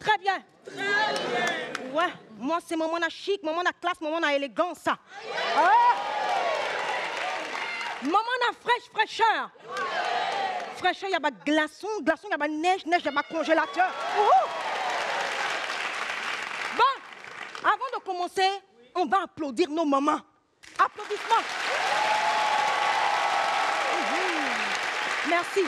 très bien. Très bien. Ouais, moi c'est maman na chic, maman na classe, maman na élégance. Ça. Maman na fraîcheur. Fraîcheur, il y a des glaçons, il y a des neige, il y a des congélateurs. Bon, avant de commencer, on va applaudir nos mamans. Applaudissements. Merci.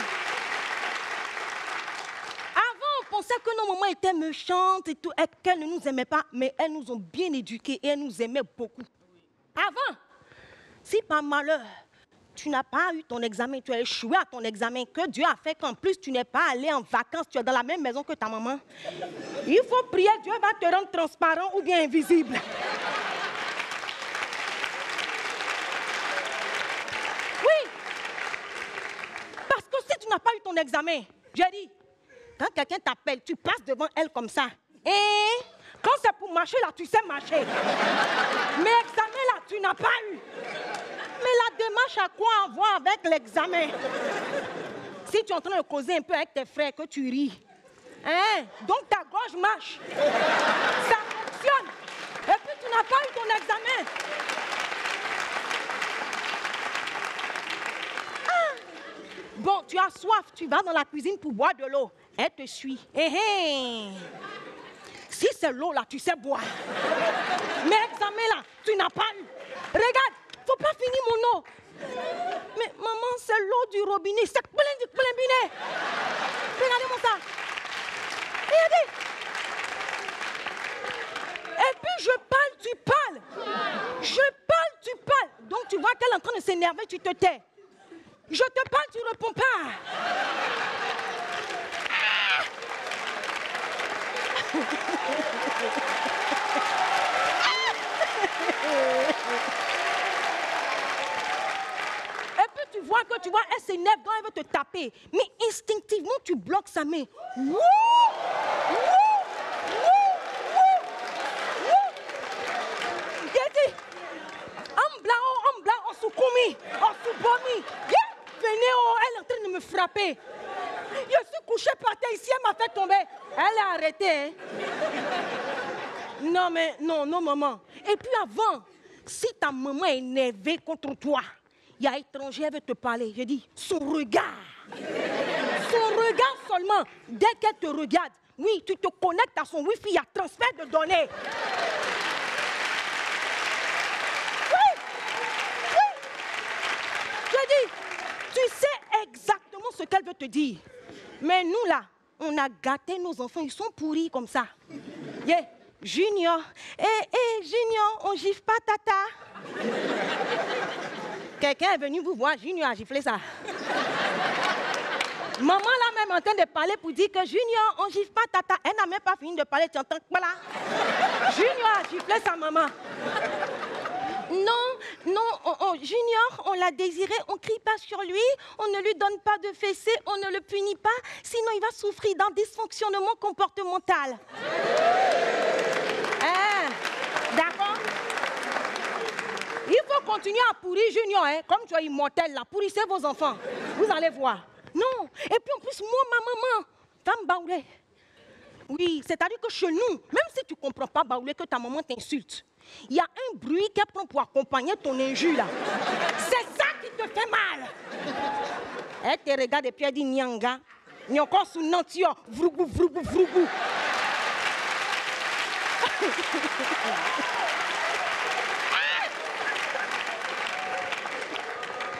Avant, on pensait que nos mamans étaient méchantes et tout, et qu'elles ne nous aimaient pas, mais elles nous ont bien éduqués et elles nous aimaient beaucoup. Avant, si par malheur, tu n'as pas eu ton examen, tu as échoué à ton examen, que Dieu a fait qu'en plus tu n'es pas allé en vacances, tu es dans la même maison que ta maman, il faut prier, Dieu va te rendre transparent ou bien invisible. Oui. Parce que si tu n'as pas eu ton examen, j'ai dit, quand quelqu'un t'appelle, tu passes devant elle comme ça. Et quand c'est pour marcher, là, tu sais marcher. Mais examen, là, tu n'as pas eu. Mais la démarche a quoi à voir avec l'examen? Si tu es en train de causer un peu avec tes frères, que tu ris, hein? Donc ta gorge marche. Ça fonctionne. Et puis tu n'as pas eu ton examen. Bon, tu as soif, tu vas dans la cuisine pour boire de l'eau. Elle te suit. Si c'est l'eau là, tu sais boire. Mais examen là, tu n'as pas eu. Regarde, faut pas finir mon eau. Mais maman, c'est l'eau du robinet. C'est plein du robinet. Regardez-moi ça. Regardez. Et puis je parle, tu parles. Je parle, tu parles. Donc tu vois qu'elle est en train de s'énerver, tu te tais. Je te parle, tu ne réponds pas. Et puis tu vois, elle s'énerve, donc elle veut te taper. Mais instinctivement, tu bloques sa main. Wouh! J'ai dit, en blanc, en soukumi, en soubomi. Venez, elle est en train de me frapper. Je suis couchée par terre ici, elle m'a fait tomber. Elle est arrêtée. Hein? Non, mais non, maman. Et puis avant, si ta maman est énervée contre toi, il y a un étranger, elle veut te parler. Je dis, son regard seulement, dès qu'elle te regarde, oui, tu te connectes à son Wi-Fi, il y a transfert de données. Tu sais exactement ce qu'elle veut te dire. Mais nous, là, on a gâté nos enfants. Ils sont pourris comme ça. Yeah. Junior. Junior, on gifle pas tata. Quelqu'un est venu vous voir, Junior a giflé ça. Maman, là, même en train de parler pour dire que Junior, on gifle pas tata. Elle n'a même pas fini de parler, tu entends? Voilà. Junior a giflé sa maman. Non, Junior, on l'a désiré, on ne crie pas sur lui, on ne lui donne pas de fessée, on ne le punit pas, sinon il va souffrir d'un dysfonctionnement comportemental. D'accord? Il faut continuer à pourrir Junior, hein, comme tu es immortel là, pourrissez vos enfants, vous allez voir. Non, et puis en plus, moi, ma maman, femme baoulée. Oui, c'est-à-dire que chez nous, même si tu ne comprends pas baoulé, que ta maman t'insulte, il y a un bruit qu'elle prend pour accompagner ton injure là. C'est ça qui te fait mal. Elle te regarde et puis elle dit Nyanga. N'y encore sous Nantio. Vrougou, vrougou, vrougou.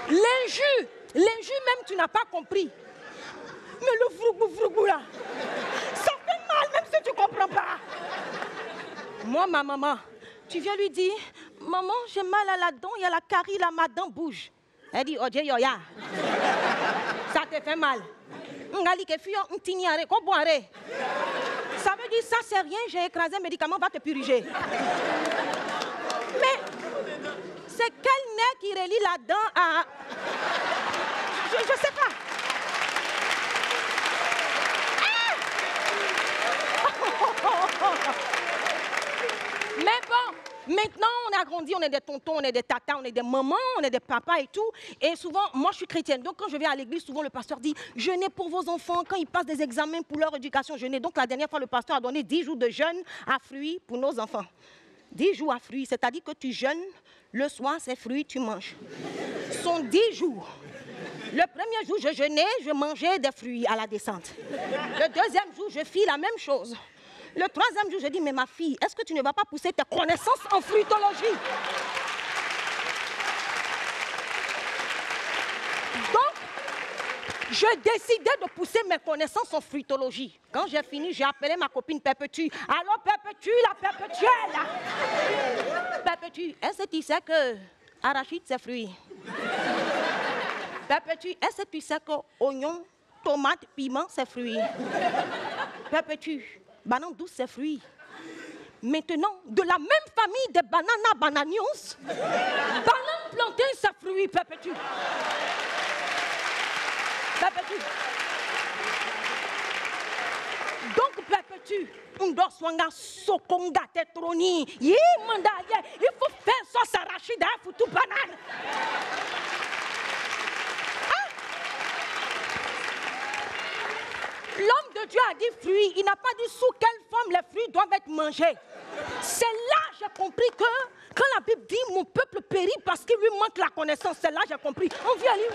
L'injure même tu n'as pas compris. Mais le vrougou, vrougou là, ça fait mal même si tu ne comprends pas. Moi, ma maman, tu viens lui dire, maman, j'ai mal à la dent, il y a la carie, là, ma dent bouge. Elle dit, oh, yoya. Ça te fait mal. Ça veut dire, ça c'est rien, j'ai écrasé un médicament, va te purger. Mais, c'est quel nez qui relie la dent à... Je sais pas. Mais bon, maintenant on a grandi, on est des tontons, on est des tatas, on est des mamans, on est des papas et tout. Et souvent, moi je suis chrétienne, donc quand je vais à l'église, souvent le pasteur dit « Jeûnez pour vos enfants quand ils passent des examens pour leur éducation, jeûnez. » Donc la dernière fois, le pasteur a donné 10 jours de jeûne à fruits pour nos enfants. 10 jours à fruits, c'est-à-dire que tu jeûnes, le soir, ces fruits, tu manges. Ce sont 10 jours. Le premier jour, je jeûnais, je mangeais des fruits à la descente. Le deuxième jour, je fis la même chose. Le troisième jour, je dis, mais ma fille, est-ce que tu ne vas pas pousser tes connaissances en fruitologie? Donc, je décidais de pousser mes connaissances en fruitologie. Quand j'ai fini, j'ai appelé ma copine Perpétue. Allô, Perpétue, la perpétuelle. Perpétue, est-ce que tu sais que arachide, c'est fruit? Perpétue, est-ce que tu sais que oignon, tomate, piment, c'est fruit? Perpétue, banane douce, c'est fruit. Maintenant, de la même famille des bananas bananios, banane plantain, c'est fruit, Perpétue. Perpétue. Donc, Perpétue, on doit soigner sokonga tetroni. Il faut faire ça, s'arracher d'un foutu banane. L'homme de Dieu a dit fruits, il n'a pas dit sous quelle forme les fruits doivent être mangés. C'est là que j'ai compris que quand la Bible dit mon peuple périt parce qu'il lui manque la connaissance, c'est là que j'ai compris. On vient lire